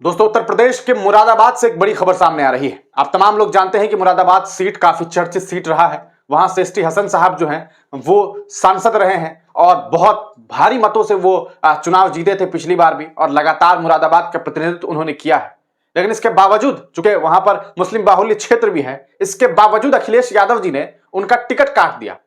दोस्तों, उत्तर प्रदेश के मुरादाबाद से एक बड़ी खबर सामने आ रही है। आप तमाम लोग जानते हैं कि मुरादाबाद सीट काफी चर्चित सीट रहा है। वहां से एसटी हसन साहब जो हैं वो सांसद रहे हैं और बहुत भारी मतों से वो चुनाव जीते थे पिछली बार भी, और लगातार मुरादाबाद का प्रतिनिधित्व उन्होंने किया है। लेकिन इसके बावजूद, चूंकि वहां पर मुस्लिम बाहुल्य क्षेत्र भी है, इसके बावजूद अखिलेश यादव जी ने उनका टिकट काट दिया।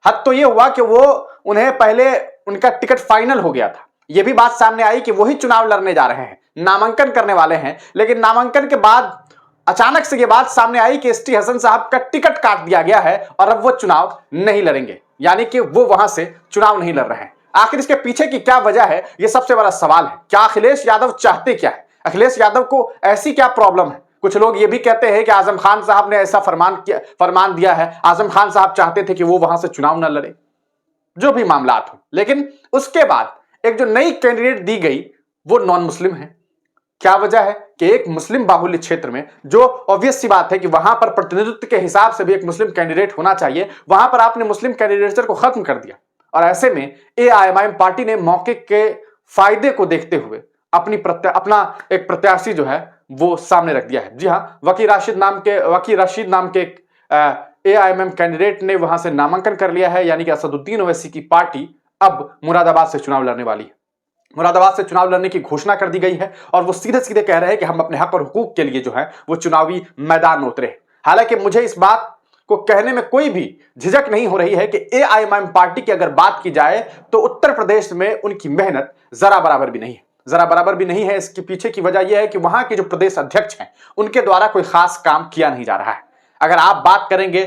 हद तो यह हुआ कि वो उन्हें पहले उनका टिकट फाइनल हो गया था। यह भी बात सामने आई कि वही चुनाव लड़ने जा रहे हैं, नामांकन करने वाले हैं, लेकिन नामांकन के बाद अचानक से यह बात सामने आई कि एसटी हसन साहब का टिकट काट दिया गया है और अब वो चुनाव नहीं लड़ेंगे, यानी कि वो वहां से चुनाव नहीं लड़ रहे हैं। आखिर इसके पीछे की क्या वजह है, यह सबसे बड़ा सवाल है। क्या अखिलेश यादव चाहते क्या है? अखिलेश यादव को ऐसी क्या प्रॉब्लम है? कुछ लोग ये भी कहते हैं कि आजम खान साहब ने ऐसा फरमान दिया है, आजम खान साहब चाहते थे कि वो वहां से चुनाव न लड़े। जो भी मामलात हो, लेकिन उसके बाद एक जो नई कैंडिडेट दी गई वो नॉन मुस्लिम है। क्या वजह है कि एक मुस्लिम बाहुल्य क्षेत्र में, जो ऑब्वियस सी बात है कि वहां पर प्रतिनिधित्व के हिसाब से भी एक मुस्लिम कैंडिडेट होना चाहिए, वहां पर आपने मुस्लिम कैंडिडेचर को खत्म कर दिया। और ऐसे में एआईएमआईएम पार्टी ने मौके के फायदे को देखते हुए अपना एक प्रत्याशी जो है वो सामने रख दिया है। जी हां, वकील राशिद नाम के एआईएमआईएम कैंडिडेट ने वहां से नामांकन कर लिया है, यानी कि असदुद्दीन ओवैसी की पार्टी अब मुरादाबाद से चुनाव लड़ने वाली है। मुरादाबाद से चुनाव लड़ने की घोषणा कर दी गई है और वो सीधे सीधे कह रहे हैं कि हम अपने हक और हुकूक के लिए जो है वो चुनावी मैदान में उतरे। हालांकि मुझे इस बात को कहने में कोई भी झिझक नहीं हो रही है कि एआईएमआईएम पार्टी की अगर बात की जाए तो उत्तर प्रदेश में उनकी मेहनत जरा बराबर भी नहीं है। इसके पीछे की वजह यह है कि वहां के जो प्रदेश अध्यक्ष हैं उनके द्वारा कोई खास काम किया नहीं जा रहा है। अगर आप बात करेंगे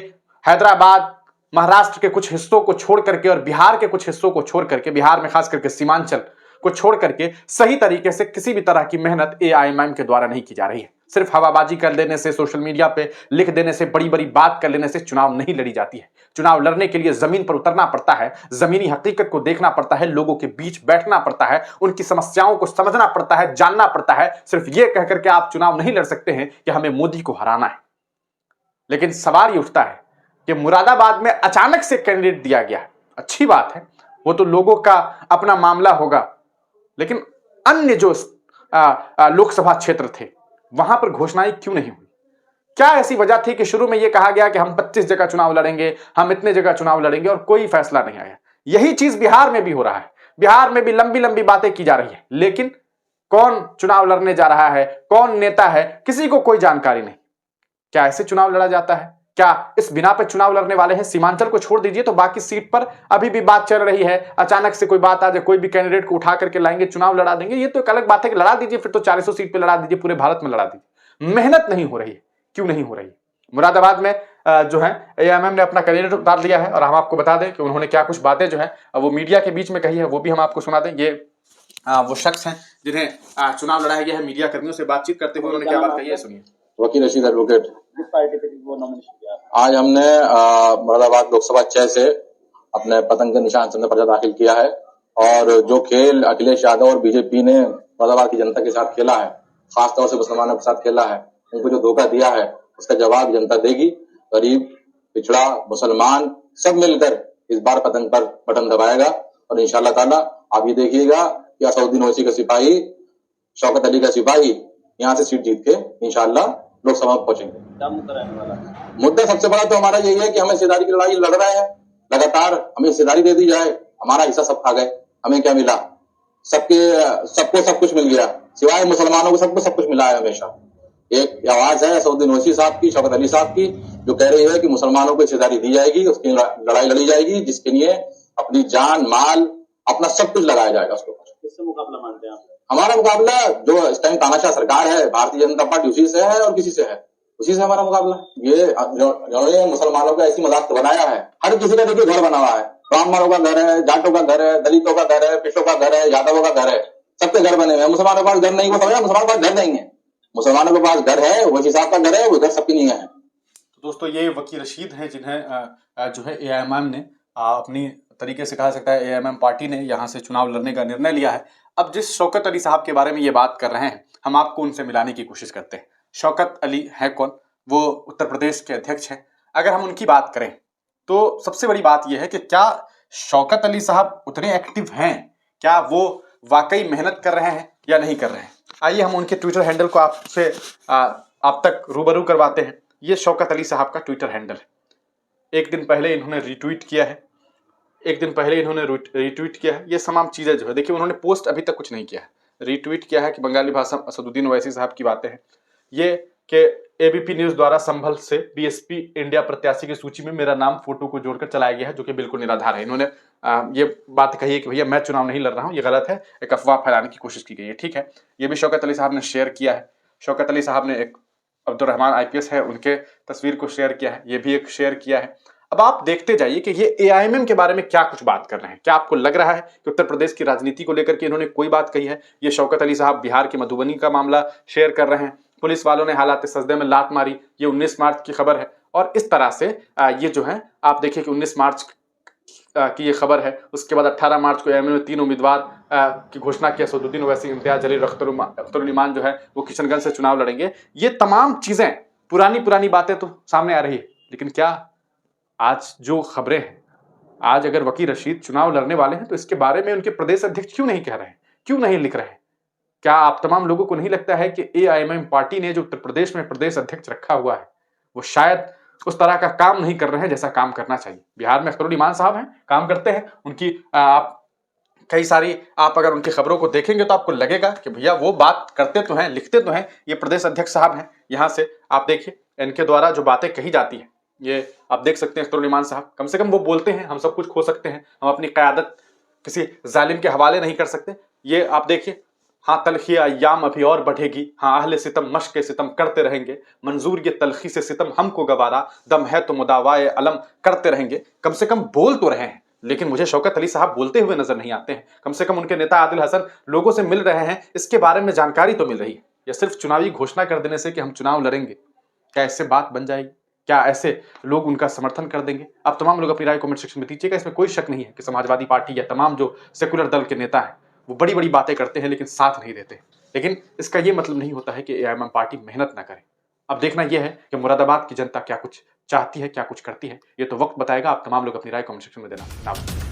हैदराबाद, महाराष्ट्र के कुछ हिस्सों को छोड़ करके और बिहार के कुछ हिस्सों को छोड़ करके, बिहार में खास करके सीमांचल को छोड़ करके, सही तरीके से किसी भी तरह की मेहनत एआईएमआईएम के द्वारा नहीं की जा रही है। सिर्फ हवाबाजी कर देने से, सोशल मीडिया पे लिख देने से, बड़ी बड़ी बात कर लेने से चुनाव नहीं लड़ी जाती है। चुनाव लड़ने के लिए जमीन पर उतरना पड़ता है, जमीनी हकीकत को देखना पड़ता है, लोगों के बीच बैठना पड़ता है, उनकी समस्याओं को समझना पड़ता है, जानना पड़ता है। सिर्फ ये कहकर के आप चुनाव नहीं लड़ सकते हैं कि हमें मोदी को हराना है। लेकिन सवाल ये उठता है कि मुरादाबाद में अचानक से कैंडिडेट दिया गया है, अच्छी बात है, वो तो लोगों का अपना मामला होगा, लेकिन अन्य जो लोकसभा क्षेत्र थे वहां पर घोषणाएं क्यों नहीं हुई? क्या ऐसी वजह थी कि शुरू में यह कहा गया कि हम 25 जगह चुनाव लड़ेंगे, हम इतने जगह चुनाव लड़ेंगे, और कोई फैसला नहीं आया? यही चीज बिहार में भी हो रहा है। बिहार में भी लंबी लंबी बातें की जा रही है, लेकिन कौन चुनाव लड़ने जा रहा है, कौन नेता है, किसी को कोई जानकारी नहीं। क्या ऐसे चुनाव लड़ा जाता है? क्या इस बिना पे चुनाव लड़ने वाले हैं? सीमांचल को छोड़ दीजिए तो बाकी सीट पर अभी भी बात चल रही है, अचानक से कोई बात आ जाए, कोई भी कैंडिडेट को उठा करके लाएंगे, चुनाव लड़ा देंगे। ये तो एक अलग बात है कि लड़ा दीजिए, फिर तो 400 सीट पे लड़ा दीजिए, पूरे भारत में लड़ा दीजिए। मेहनत नहीं हो रही है, क्यों नहीं हो रही है? मुरादाबाद में जो है एआईएमआईएम ने अपना कैंडिडेट उतार लिया है, और हम आपको बता दें कि उन्होंने क्या कुछ बातें जो है वो मीडिया के बीच में कही है, वो भी हम आपको सुना दें। ये वो शख्स हैं जिन्हें चुनाव लड़ाया गया है। मीडिया कर्मियों से बातचीत करते हुए उन्होंने क्या बात कही है, सुनिए। वकील रशीद एडवोकेट। किस पार्टी पे वो नॉमिनेशन किया? आज हमने मुरादाबाद लोकसभा 6 से अपने पतंग के निशान से पर्चा दाखिल किया है, और जो खेल अखिलेश यादव और बीजेपी ने मुरादाबाद की जनता के साथ खेला है, खासतौर से मुसलमानों के साथ खेला है, उनको जो धोखा दिया है उसका जवाब जनता देगी। गरीब, पिछड़ा, मुसलमान सब मिलकर इस बार पतंग पर बटन दबाएगा, और इंशाल्लाह ताला आप ये देखिएगा कि असदुद्दीन ओवैसी का सिपाही, शौकत अली का सिपाही यहाँ से सीट जीत के इंशाल्लाह लोकसभा में पहुंचेंगे। मुद्दा सबसे बड़ा तो हमारा यही है कि हमें हिस्सेदारी की लड़ाई लड़ रहे हैं लगातार। हमें हिस्सेदारी दे दी जाए, हमारा हिस्सा सब खा गए। हमें क्या मिला? सबको सब कुछ मिल गया, सिवाय मुसलमानों को सबको सब कुछ मिला है। हमेशा एक आवाज है असदुद्दीन ओवैसी साहब की, शौकत अली साहब की, जो कह रही है कि मुसलमानों को हिस्सेदारी दी जाएगी, उसकी लड़ाई लड़ी जाएगी, जिसके लिए अपनी जान, माल, अपना सब कुछ लगाया जाएगा उसके ऊपर। किससे मुकाबला मानते हैं आप? हमारा मुकाबला जो इस टाइम तानाशाह सरकार है, भारतीय जनता पार्टी, उसी से है और किसी से है, उसी से हमारा मुकाबला। ये जिन्होंने मुसलमानों का ऐसी मजाक बनाया है, हर किसी का देखिए घर बना हुआ है, ब्राह्मणों का घर है, जाटों का घर है, दलितों का घर है, पिछड़ों का घर है, यादवों का घर है, सबके घर बने हुए हैं। मुसलमानों के पास घर नहीं, वो समझा मुसलमानों के पास घर नहीं है। मुसलमानों के पास घर है, वो हिसाब का घर है, वो घर सबकी नहीं है। तो दोस्तों, ये वकील रशीद हैं जिन्हें जो है एआईएमआईएम ने अपनी तरीके से कहा सकता है एआईएमआईएम पार्टी ने यहाँ से चुनाव लड़ने का निर्णय लिया है। अब जिस शौकत अली साहब के बारे में ये बात कर रहे हैं, हम आपको उनसे मिलाने की कोशिश करते हैं। शौकत अली है कौन? वो उत्तर प्रदेश के अध्यक्ष हैं। अगर हम उनकी बात करें तो सबसे बड़ी बात यह है कि क्या शौकत अली साहब उतने एक्टिव हैं? क्या वो वाकई मेहनत कर रहे हैं या नहीं कर रहे हैं? आइए हम उनके ट्विटर हैंडल को आपसे आप तक रूबरू करवाते हैं। ये शौकत अली साहब का ट्विटर हैंडल है। एक दिन पहले इन्होंने रिट्वीट किया है, ये तमाम चीज़ें जो है, देखिए उन्होंने पोस्ट अभी तक कुछ नहीं किया है, रिट्वीट किया है कि बंगाली भाषा असदुद्दीन ओवैसी साहब की बातें हैं ये कि एबीपी न्यूज़ द्वारा संभल से बीएसपी इंडिया प्रत्याशी की सूची में मेरा नाम फोटो को जोड़कर चलाया गया है, जो कि बिल्कुल निराधार है। इन्होंने ये बात कही है कि भैया मैं चुनाव नहीं लड़ रहा हूँ, ये गलत है, एक अफवाह फैलाने की कोशिश की गई है। ठीक है, ये भी शौकत अली साहब ने शेयर किया है। शौकत अली साहब ने एक अब्दुर्रहमान आईपीएस है, उनके तस्वीर को शेयर किया है, ये भी एक शेयर किया है। अब आप देखते जाइए कि ये एआईएमएम के बारे में क्या कुछ बात कर रहे हैं। क्या आपको लग रहा है कि उत्तर प्रदेश की राजनीति को लेकर के इन्होंने कोई बात कही है? ये शौकत अली साहब बिहार के मधुबनी का मामला शेयर कर रहे हैं, पुलिस वालों ने हालात सजदे में लात मारी, ये 19 मार्च की खबर है। और इस तरह से ये जो है आप देखिए कि 19 मार्च की ये खबर है। उसके बाद 18 मार्च को एएमएम में 3 उम्मीदवार की घोषणा की, असदुद्दीन ओवैसी, इम्तियाज जलील, अख्तरुल ईमान जो है वो किशनगंज से चुनाव लड़ेंगे। ये तमाम चीजें पुरानी बातें तो सामने आ रही है, लेकिन क्या आज जो खबरें हैं, आज अगर वकील रशीद चुनाव लड़ने वाले हैं तो इसके बारे में उनके प्रदेश अध्यक्ष क्यों नहीं कह रहे हैं, क्यों नहीं लिख रहे हैं? क्या आप तमाम लोगों को नहीं लगता है कि एआईएमएम पार्टी ने जो उत्तर प्रदेश में प्रदेश अध्यक्ष रखा हुआ है वो शायद उस तरह का काम नहीं कर रहे हैं जैसा काम करना चाहिए? बिहार में अख्तरुल ईमान साहब हैं, काम करते हैं, उनकी आप कई सारी आप अगर उनकी खबरों को देखेंगे तो आपको लगेगा कि भैया वो बात करते तो हैं, लिखते तो हैं। ये प्रदेश अध्यक्ष साहब हैं, यहाँ से आप देखिए इनके द्वारा जो बातें कही जाती हैं, ये आप देख सकते हैं। अख्तरुल ईमान साहब कम से कम वो बोलते हैं हम सब कुछ खो सकते हैं, हम अपनी क़यादत किसी जालिम के हवाले नहीं कर सकते। ये आप देखिए, हाँ तलखी अय्याम अभी और बढ़ेगी, हाँ अहले सितम मश्क सितम करते रहेंगे, मंजूर ये तलखी से सितम हमको गवारा, दम है तो मुदावाए अलम करते रहेंगे। कम से कम बोल तो रहे हैं, लेकिन मुझे शौकत अली साहब बोलते हुए नजर नहीं आते हैं। कम से कम उनके नेता आदिल हसन लोगों से मिल रहे हैं, इसके बारे में जानकारी तो मिल रही है। या सिर्फ चुनावी घोषणा कर देने से कि हम चुनाव लड़ेंगे, क्या इससे बात बन जाएगी? क्या ऐसे लोग उनका समर्थन कर देंगे? आप तमाम लोग अपनी राय कमेंट सेक्शन में दीजिएगा। इसमें कोई शक नहीं है कि समाजवादी पार्टी या तमाम जो सेकुलर दल के नेता हैं वो बड़ी बड़ी बातें करते हैं लेकिन साथ नहीं देते। लेकिन इसका ये मतलब नहीं होता है कि एआईएमएम पार्टी मेहनत ना करे। अब देखना यह है कि मुरादाबाद की जनता क्या कुछ चाहती है, क्या कुछ करती है, ये तो वक्त बताएगा। आप तमाम लोग अपनी राय कमेंट सेक्शन में देना ना भूलें।